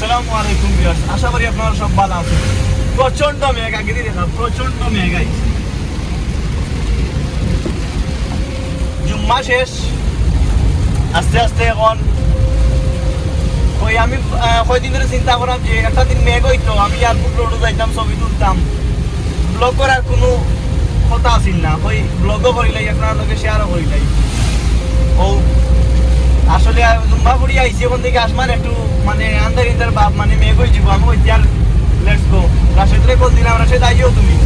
আসসালামু আলাইকুম ভিউয়ার্স, আশা করি আপনারা সব ভালো আছেন। প্রচন্ড মেঘ, আগে দিয়ে দেখা প্রচন্ড মেঘ আইছে। জুম্মা শেষ, আস্তে আস্তে এখন ওই আমি কয়দিন ধরে চিন্তা করলাম যে একটা দিন মেঘ হইতো, আমি এয়ারপোর্ট রোডে যাইতাম, ছবি তুলতাম, ব্লগ করার কোনো কথা আসিল না। ওই ব্লগও করিলাই, আপনার লোকে শেয়ারও করিলাই। ও আসলে জুম্মা পড়ি আইসি, ওখান থেকে আসমান একটু মানে আন্দার ইন্দার বাপ, মানে মেঘ হয়ে যাবো। আমি ওই আর লেটস গো, রাশেদরে কল দিলাম, রাশেদ আইও তুমি।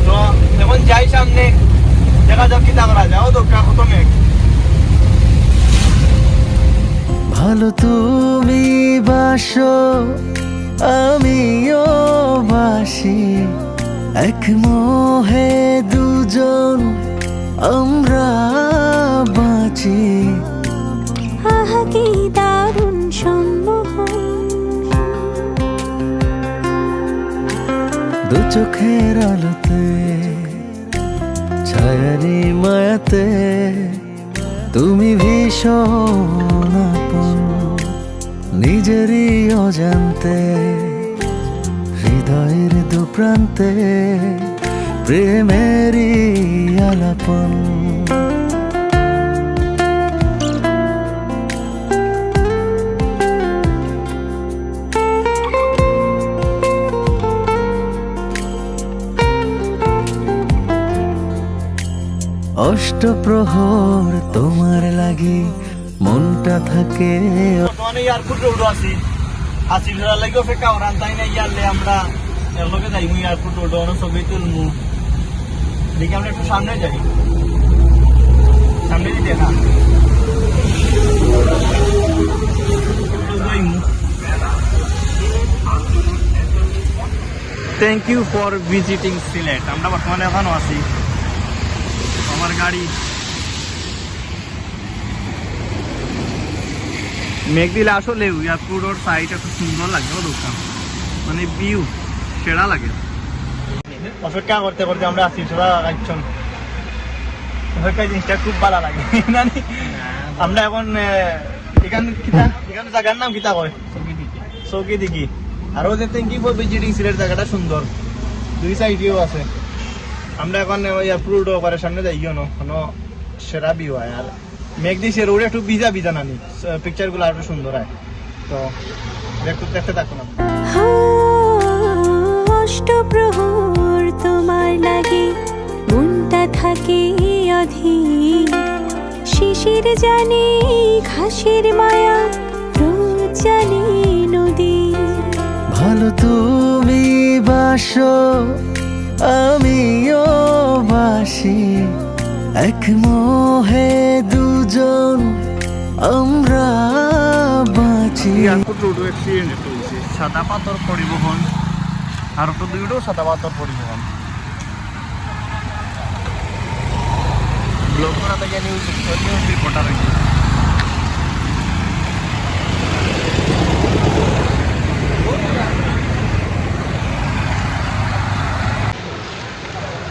তো এখন যাই সামনে, দেখা যাক কিতা করা যায়। ও দোকা কত মেঘ। ভালো তুমি বাসো, আমিও বাসি, এক মোহে দুজন আমরা বাঁচি। আহা কি দারুণ সম্মোহন, দু চোখের আলোতে, ছায়ারি মায়াতে, তুমি ভীষণ আপন, নিজেরই অজান্তে, হৃদয়ের দুপ্রান্তে প্রেমেরই আলাপন। অষ্টপ্রহর তোমার লাগি মনটা থাকে। বর্তমানে এয়ারপোর্ট রোডও আছি, আসিফ ধরার লাগে অপেক্ষা করান, তাই না? ইয়ারলে আমরা এগুলোকে যাইমু এয়ারপোর্ট রোডে, অনেক ছবি তুলমু। দেখি আমরা একটু সামনে যাই, সামনে দিতে না thank you for visiting Sylhet. আমরা বর্তমানে এখনো আছি, আমার গাড়ি মেঘ দিলে আসলে এয়ারপোর্ট সাইড এত সুন্দর লাগে, ও দোকান মানে ভিউ সেরা লাগে। অপেক্ষা করতে করতে আমরা আসি সেরা গাইছন, অপেক্ষা জিনিসটা খুব ভালো লাগে। মানে আমরা এখন এখানে জায়গার নাম কিতা কয়, চৌকি দিঘি। আর ওদের thank you for visiting Sylhet, জায়গাটা সুন্দর, দুই সাইডেও আছে। আমরা এখন এয়ারপোর্ট ওপারের সামনে যাই কোনো সেরা ভিউ হয়। আর মেঘ দিয়েছে, রোডে একটু ভিজা ভিজা নানি, পিকচার গুলো আরো সুন্দর হয়। তো দেখতে থাকুন। অষ্টপ্রহর তোমার লাগে মনটা থাকে অধীর, শিশির জানে ঘাসের মায়া, রোদ জানে নদী। ভালো তুমি বাসো, আমিও বাসি, এক মোহে দুজন আমরা বাঁচি। এয়ারপোর্ট রোড অ্যাক্সিডেন্ট হয়েছে, সাদা পাথর পরিবহন, আর তো দুইটাও সাদা পাথর পরিবহন। ব্লগ করা থেকে নিউজ রিপোর্টার হয়েছে।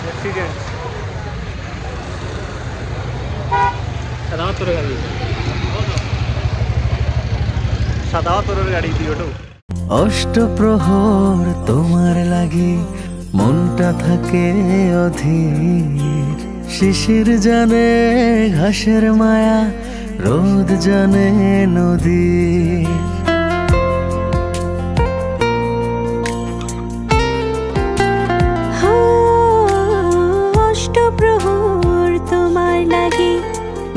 অ্যাক্সিডেন্ট সাদা পাথরের গাড়ি, সাদা পাথরের গাড়ি দুইটাও। অষ্টপ্রহর তোমার লাগি মনটা থাকে অধীর, শিশির জানে ঘাসের মায়া, রোদ জানে নদীর। অষ্টপ্রহর তোমার লাগে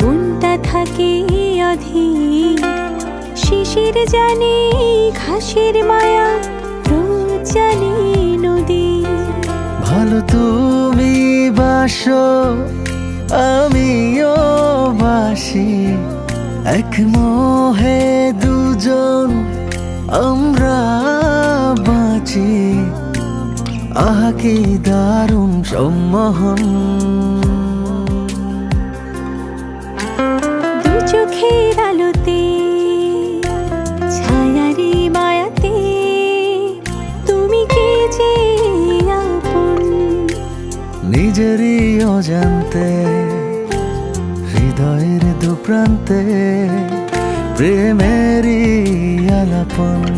মনটা থাকে অধীর, শিশির জানে ঘাসের মায়া, রোদ জানে নদী। ভালো তুমি বাসো, আমিও বাসি, এক মোহে দুজন আমরা বাঁচি। আহা কি দারুণ সম্মোহন, দু চোখের আলোতে, ছায়ারি মায়াতে, তুমি কে যে আপন, নিজেরই অজান্তে, হৃদয়ের দুপ্রান্তে প্রেমেরই আলাপন।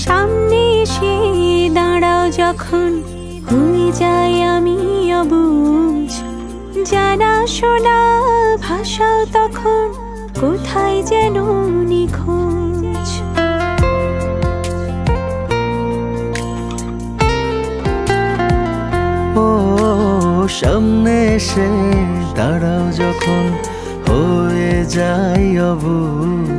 সামনে এসে দাঁড়াও যখন হয়ে যাই আমি অবুঝ, জানা শোনা ভাষাও তখন কোথায় যেন নিখোঁজ। ও সামনে এসে দাঁড়াও যখন হয়ে যাই অবুঝ,